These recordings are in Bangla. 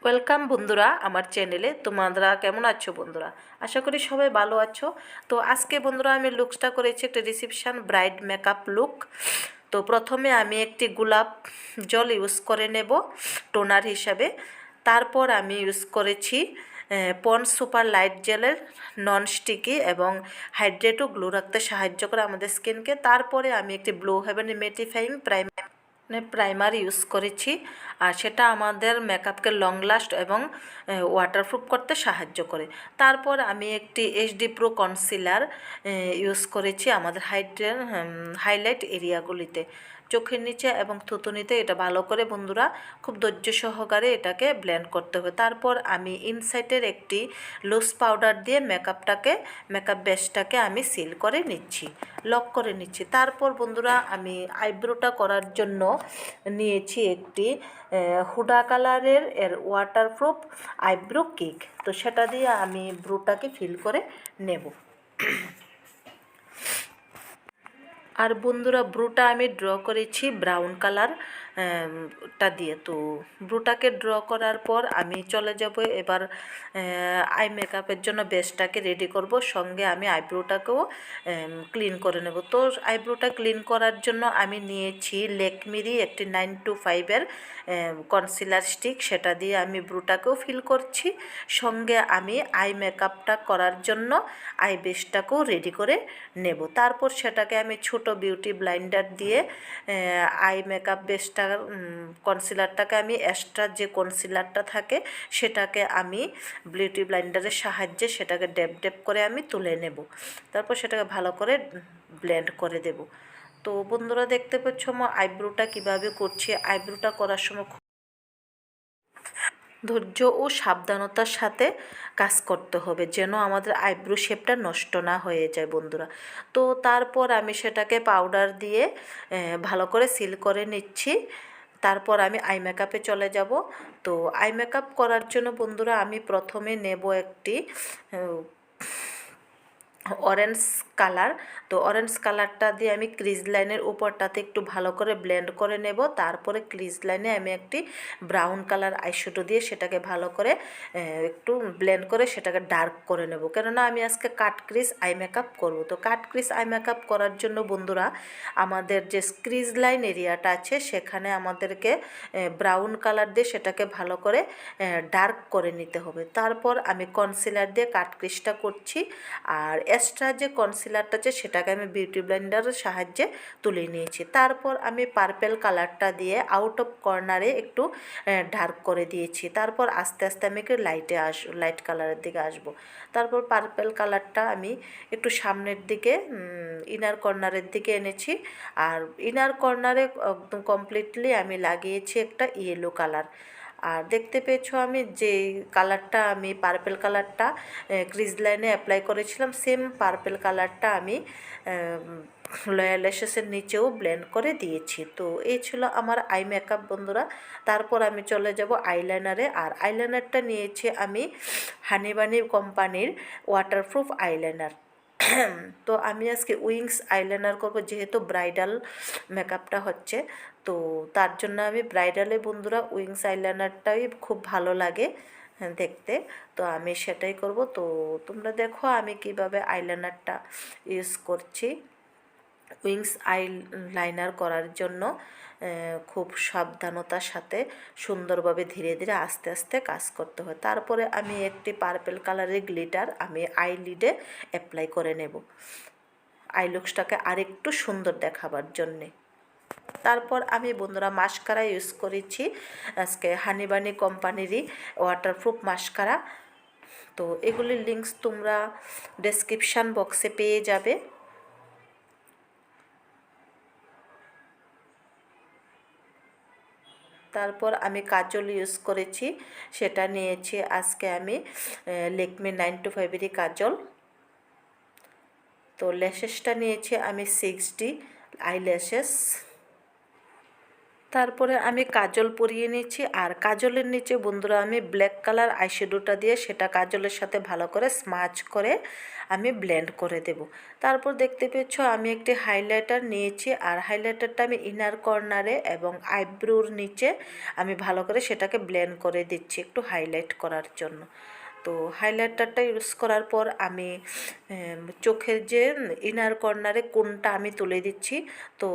ওয়েলকাম বন্ধুরা আমার চ্যানেলে। তোমরা কেমন আছো বন্ধুরা? আশা করি সবাই ভালো আছো। তো আজকে বন্ধুরা আমি লুকসটা করেছি একটা রিসেপশন ব্রাইড মেকআপ লুক। তো প্রথমে আমি একটি গোলাপ জল ইউজ করে নেব টোনার হিসাবে। তারপর আমি ইউজ করেছি পন্ডস সুপার লাইট জেলের নন স্টিকি এবং হাইড্রেটও গ্লো রাখতে সাহায্য করে আমাদের স্কিনকে। তারপরে আমি একটি ব্লু হেভেন মেটিফাইং প্রাইমার ইউজ করেছি, আর সেটা আমাদের মেকআপকে লং লাস্ট এবং ওয়াটারপ্রুফ করতে সাহায্য করে। তারপর আমি একটি এইচডি প্রো কনসিলার ইউজ করেছি আমাদের হাইলাইট এরিয়াগুলিতে, চোখের নিচে এবং থুতুনিতে। এটা ভালো করে বন্ধুরা খুব ধৈর্য সহকারে এটাকে ব্লেন্ড করতে হবে। তারপর আমি ইনসাইটের একটি লুজ পাউডার দিয়ে মেকআপ বেসটাকে আমি সিল করে নিচ্ছি, লক করে নিচ্ছি। তারপর বন্ধুরা আমি আইব্রোটা করার জন্য নিয়েছি একটি হুডা কালারের ওয়াটারপ্রুফ আইব্রো কেক। তো সেটা দিয়ে আমি ব্রোটাকে ফিল করে নেব। আর বন্ধুরা ব্রুটা আমি ড্র করেছি ব্রাউন কালার টা দিয়ে। তো ব্রুটাকে ড্র করার পর আমি চলে যাব এবার আই মেকআপের জন্য বেসটাকে রেডি করব, সঙ্গে আমি আইব্রোটাকেও ক্লিন করে নেব। তো আইব্রোটা ক্লিন করার জন্য আমি নিয়েছি লেকমিরি একটি 925-এর কনসিলার স্টিক, সেটা দিয়ে আমি ব্রুটাকেও ফিল করছি। সঙ্গে আমি আই মেকআপটা করার জন্য আই বেসটাকেও রেডি করে নেব। তারপর সেটাকে আমি ছোট বিউটি ব্লাইন্ডার দিয়ে আই মেকআপ বেসটা কনসিলারটাকে আমি এক্সট্রা যে কনসিলারটা থাকে সেটাকে আমি বিউটি ব্লাইন্ডারের সাহায্যে সেটাকে ড্যাপ ড্যাপ করে আমি তুলে নেব। তারপর সেটাকে ভালো করে ব্লেন্ড করে দেব। তো বন্ধুরা দেখতে পাচ্ছ আমার আইব্রোটা কীভাবে করছি। আইব্রোটা করার সময় ধৈর্য ও সাবধানতার সাথে কাজ করতে হবে, যেন আমাদের আইব্রো শেপটা নষ্ট না হয়ে যায় বন্ধুরা। তো তারপর আমি সেটাকে পাউডার দিয়ে ভালো করে সিল করে নিচ্ছি। তারপর আমি আই মেকআপে চলে যাব। তো আই মেকআপ করার জন্য বন্ধুরা আমি প্রথমে নেব একটি অরেঞ্জ কালার। তো অরেঞ্জ কালারটা দিয়ে আমি ক্রিজ লাইনের উপরটাতে একটু ভালো করে ব্লেন্ড করে নেব। তারপরে ক্রিজ লাইনে আমি একটি ব্রাউন কালার আইশ্যাডো দিয়ে সেটাকে ভালো করে একটু ব্লেন্ড করে সেটাকে ডার্ক করে নেব, কেননা আমি আজকে কাট ক্রিজ আই মেকআপ করব। তো কাট ক্রিজ আই মেকআপ করার জন্য বন্ধুরা আমাদের যে ক্রিজ লাইন এরিয়াটা আছে সেখানে আমাদেরকে ব্রাউন কালার দিয়ে সেটাকে ভালো করে ডার্ক করে নিতে হবে। তারপর আমি কনসিলার দিয়ে কাট ক্রিজটা করছি, আর এক্সট্রা যে কনসিলারটা আছে সেটাকে আমি বিউটি ব্লেন্ডারের সাহায্যে তুলে নিয়েছি। তারপর আমি পার্পেল কালারটা দিয়ে আউট অফ কর্নারে একটু ডার্ক করে দিয়েছি। তারপর আস্তে আস্তে আমি একটু লাইট কালারের দিকে আসব। তারপর পার্পেল কালারটা আমি একটু সামনের দিকে ইনার কর্নারের দিকে এনেছি, আর ইনার কর্নারে একদম কমপ্লিটলি আমি লাগিয়েছি একটা ইয়েলো কালার। আর দেখতে পেয়েছো আমি যে কালারটা আমি পার্পেল কালারটা ক্রিজ লাইনে অ্যাপ্লাই করেছিলাম, সেম পার্পেল কালারটা আমি লয়াল ল্যাশেসের নিচেও ব্লেন্ড করে দিয়েছি। তো এই ছিল আমার আই মেকআপ বন্ধুরা। তারপর আমি চলে যাব আইলাইনারে। আর আইলাইনারটা নিয়েছি আমি হানিবানি কোম্পানির ওয়াটারপ্রুফ আইলাইনার। তো আমি আজকে উইংস আইলাইনার করব, যেহেতু ব্রাইডাল মেকআপটা হচ্ছে। তো তার জন্য আমি ব্রাইডালে বন্ধুরা উইংস আইলাইনারটাই খুব ভালো লাগে দেখতে। তো আমি সেটাই করব। তো তোমরা দেখো আমি কিভাবে আইলাইনারটা ইউজ করছি। উইংস আইলাইনার করার জন্য খুব সাবধানতার সাথে সুন্দরভাবে ধীরে ধীরে আস্তে আস্তে কাজ করতে হয়। তারপরে আমি একটি পার্পেল কালারের গ্লিটার আমি আইলিডে অ্যাপ্লাই করে নেব আই লুকসটাকে আরেকটু সুন্দর দেখাবার জন্যে। তারপর আমি বন্ধুরা মাস্কারা ইউজ করেছি আজকে হানিবানি কোম্পানিরই ওয়াটারপ্রুফ মাস্কারা। তো এগুলির লিঙ্কস তোমরা ডেসক্রিপশান বক্সে পেয়ে যাবে। তারপর আমি কাজল ইউজ করেছি, সেটা নিয়েছি আজকে আমি লেকমি 925-এরই কাজল। তো ল্যাশেসটা নিয়েছি আমি 6D আই ল্যাশেস। তারপরে আমি কাজল পরিয়ে নিচ্ছি, আর কাজলের নিচে বন্ধুরা আমি ব্ল্যাক কালার আইশ্যাডোটা দিয়ে সেটা কাজলের সাথে ভালো করে স্মাচ করে আমি ব্লেন্ড করে দেব। তারপর দেখতে পেয়েছ আমি একটি হাইলাইটার নিয়েছি, আর হাইলাইটারটা আমি ইনার কর্নারে এবং আইব্রোর নিচে আমি ভালো করে সেটাকে ব্লেন্ড করে দিচ্ছি একটু হাইলাইট করার জন্য। তো হাইলাইটারটা ইউজ করার পর আমি চোখের যে ইনার কর্নারে কোনটা আমি তুলে দিচ্ছি। তো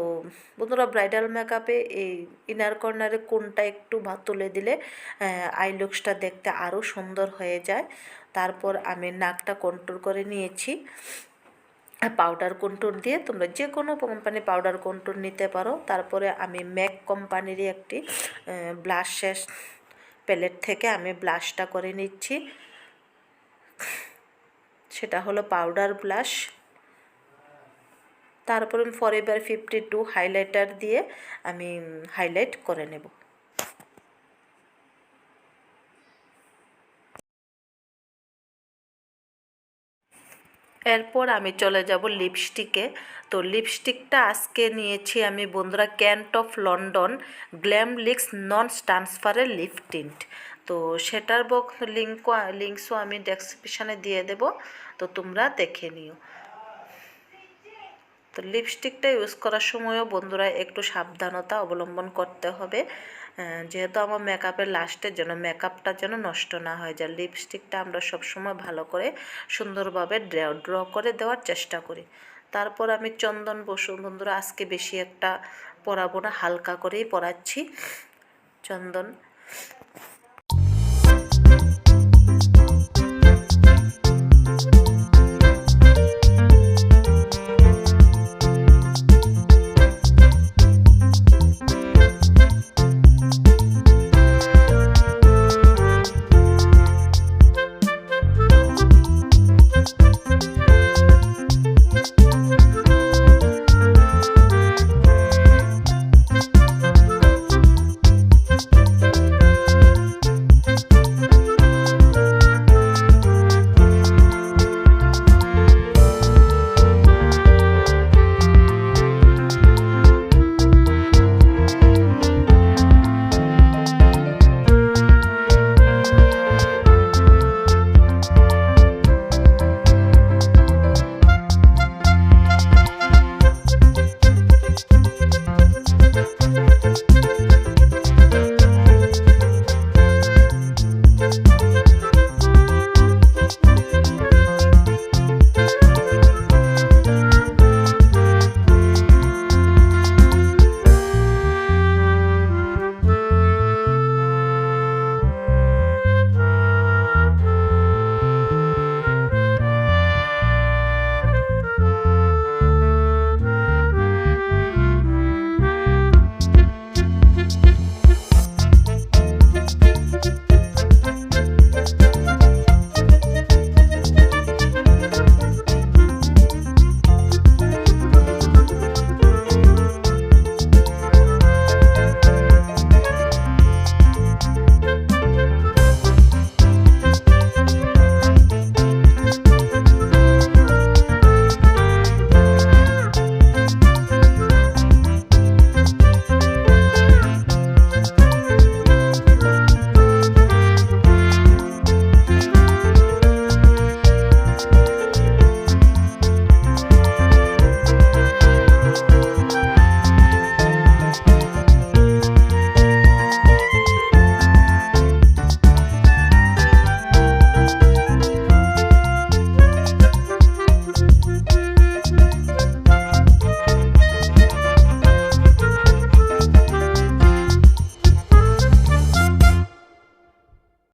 বন্ধুরা ব্রাইডাল মেকআপে এই ইনার কর্নারে কোনটা একটু তুলে দিলে আই লুকসটা দেখতে আরও সুন্দর হয়ে যায়। তারপর আমি নাকটা কন্ট্রোল করে নিয়েছি পাউডার কন্ট্রোল দিয়ে, তোমরা যে কোনো কোম্পানি পাউডার কন্ট্রোল নিতে পারো। তারপরে আমি ম্যাক কোম্পানিরই একটি ব্লাশের প্যালেট থেকে আমি ব্লাশটা করে নিচ্ছি, সেটা হলো পাউডার ব্লাশ। তারপর আমি ফরএভার 52 হাইলাইটার দিয়ে আমি হাইলাইট করে নেব। এরপর আমি চলে যাব লিপস্টিকে। তো লিপস্টিকটা আজকে নিয়েছি আমি বন্ধুরা ক্যান্ট অফ লন্ডন গ্ল্যাম লিক্স নন ট্রান্সফারের লিপ টিন্ট। তো সেটার লিঙ্কসও আমি ডেসক্রিপশানে দিয়ে দেব, তো তোমরা দেখে নিও। তো লিপস্টিকটা ইউজ করার সময়ও বন্ধুরা একটু সাবধানতা অবলম্বন করতে হবে, যেহেতু আমার মেকআপের লাস্টের যেন মেকআপটা যেন নষ্ট না হয়ে যায়। লিপস্টিকটা আমরা সবসময় ভালো করে সুন্দরভাবে ড্র করে দেওয়ার চেষ্টা করি। তারপর আমি চন্দন বসু বন্ধুরা আজকে বেশি একটা পরাবো না, হালকা করেই পরাচ্ছি চন্দন।